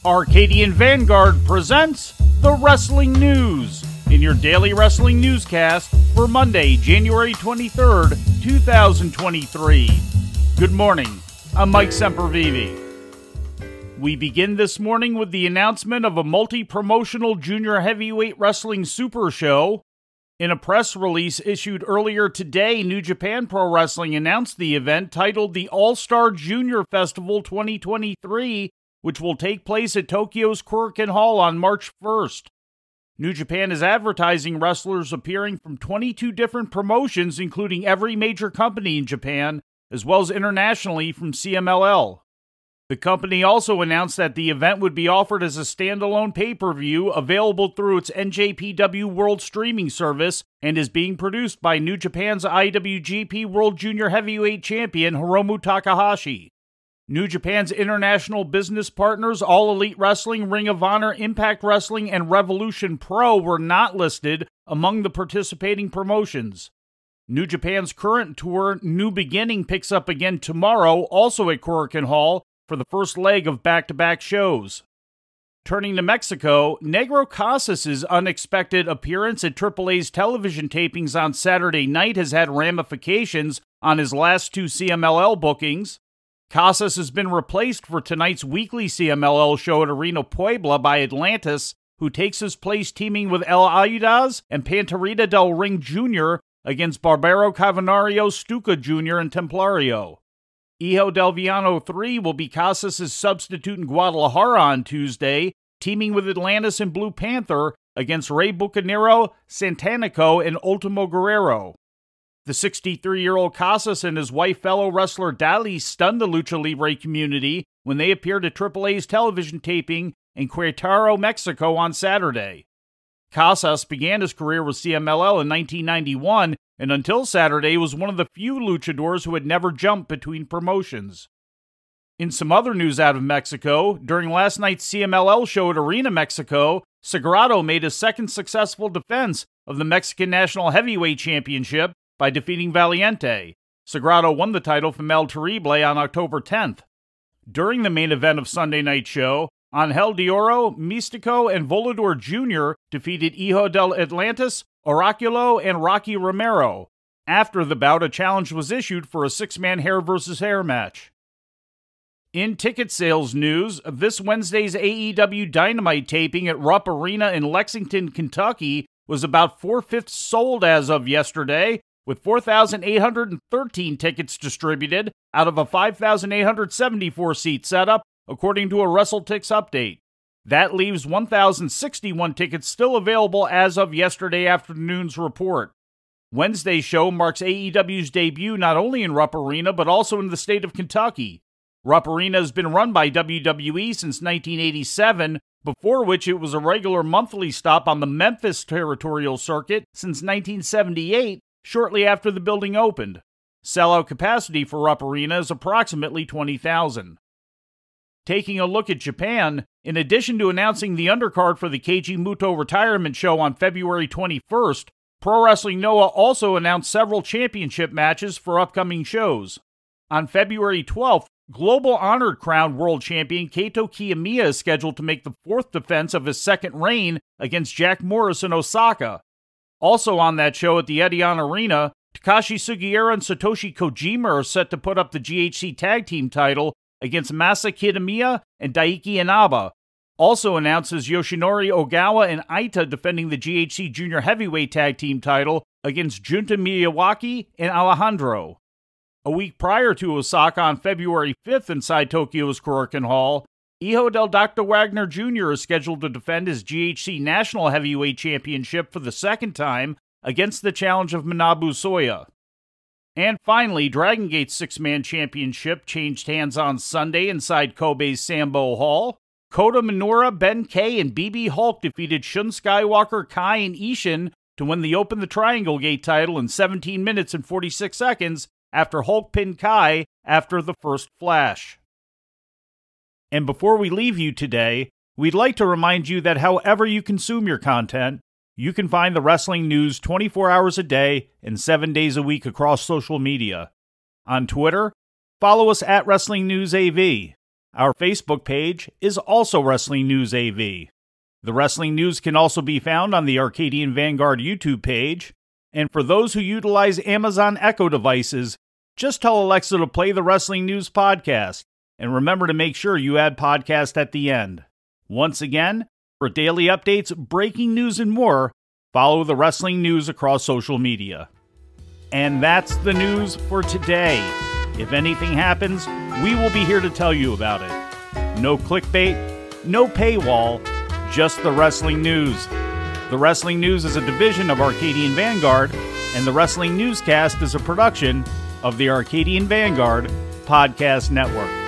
Arcadian Vanguard presents the Wrestling News in your daily wrestling newscast for Monday, January 23rd, 2023. Good morning. I'm Mike Sempervive. We begin this morning with the announcement of a multi-promotional junior heavyweight wrestling super show. In a press release issued earlier today, New Japan Pro Wrestling announced the event titled the All-Star Junior Festival 2023, which will take place at Tokyo's Korakuen Hall on March 1st. New Japan is advertising wrestlers appearing from 22 different promotions, including every major company in Japan, as well as internationally from CMLL. The company also announced that the event would be offered as a standalone pay-per-view available through its NJPW World streaming service and is being produced by New Japan's IWGP World Junior Heavyweight Champion Hiromu Takahashi. New Japan's international business partners, All Elite Wrestling, Ring of Honor, Impact Wrestling, and Revolution Pro were not listed among the participating promotions. New Japan's current tour, New Beginning, picks up again tomorrow, also at Korakuen Hall, for the first leg of back-to-back shows. Turning to Mexico, Negro Casas' unexpected appearance at AAA's television tapings on Saturday night has had ramifications on his last two CMLL bookings. Casas has been replaced for tonight's weekly CMLL show at Arena Puebla by Atlantis, who takes his place teaming with El Ayudas and Panterita del Ring Jr. against Barbaro Cavernario, Stuka Jr., and Templario. Hijo del Villano 3 will be Casas' substitute in Guadalajara on Tuesday, teaming with Atlantis and Blue Panther against Rey Bucanero, Santanico, and Ultimo Guerrero. The 63-year-old Casas and his wife, fellow wrestler Dali, stunned the Lucha Libre community when they appeared at AAA's television taping in Querétaro, Mexico on Saturday. Casas began his career with CMLL in 1991 and until Saturday was one of the few luchadors who had never jumped between promotions. In some other news out of Mexico, during last night's CMLL show at Arena Mexico, Naccarato made his second successful defense of the Mexican National Heavyweight Championship by defeating Valiente. Naccarato won the title from El Terrible on October 10th. During the main event of Sunday night's show, Angel de Oro, Místico, and Volador Jr. defeated Hijo del Atlantis, Oraculo, and Rocky Romero. After the bout, a challenge was issued for a six-man hair versus hair match. In ticket sales news, this Wednesday's AEW Dynamite taping at Rupp Arena in Lexington, Kentucky was about 4/5 sold as of yesterday, with 4,813 tickets distributed out of a 5,874-seat setup, according to a WrestleTix update. That leaves 1,061 tickets still available as of yesterday afternoon's report. Wednesday's show marks AEW's debut not only in Rupp Arena, but also in the state of Kentucky. Rupp Arena has been run by WWE since 1987, before which it was a regular monthly stop on the Memphis territorial circuit since 1978, shortly after the building opened. Sellout capacity for Rupp Arena is approximately 20,000. Taking a look at Japan, in addition to announcing the undercard for the Keiji Muto retirement show on February 21st, Pro Wrestling Noah also announced several championship matches for upcoming shows. On February 12th, Global Honored Crown World Champion Kaito Kiyomiya is scheduled to make the fourth defense of his second reign against Jack Morris in Osaka. Also on that show at the Edion Arena, Takashi Sugiura and Satoshi Kojima are set to put up the GHC Tag Team title against Masa Kitamiya and Daiki Inaba. Also announced is Yoshinori Ogawa and Aita defending the GHC Junior Heavyweight Tag Team title against Junta Miyawaki and Alejandro. A week prior to Osaka on February 5th inside Tokyo's Korakuen Hall, Hijo del Dr. Wagner Jr. is scheduled to defend his GHC National Heavyweight Championship for the second time against the challenge of Manabu Soya. And finally, Dragon Gate's six-man championship changed hands on Sunday inside Kobe's Sambo Hall. Kota Minoura, Ben K, and BB Hulk defeated Shun Skywalker, Kai, and Ishin to win the Open the Triangle Gate title in 17 minutes and 46 seconds after Hulk pinned Kai after the first flash. And before we leave you today, we'd like to remind you that however you consume your content, you can find the wrestling news 24 hours a day and 7 days a week across social media. On Twitter, follow us at Wrestling News AV. Our Facebook page is also Wrestling News AV. The Wrestling News can also be found on the Arcadian Vanguard YouTube page. And for those who utilize Amazon Echo devices, just tell Alexa to play the Wrestling News podcast. And remember to make sure you add podcast at the end. Once again, for daily updates, breaking news, and more, follow the Wrestling News across social media. And that's the news for today. If anything happens, we will be here to tell you about it. No clickbait, no paywall, just the Wrestling News. The Wrestling News is a division of Arcadian Vanguard, and the Wrestling Newscast is a production of the Arcadian Vanguard Podcast Network.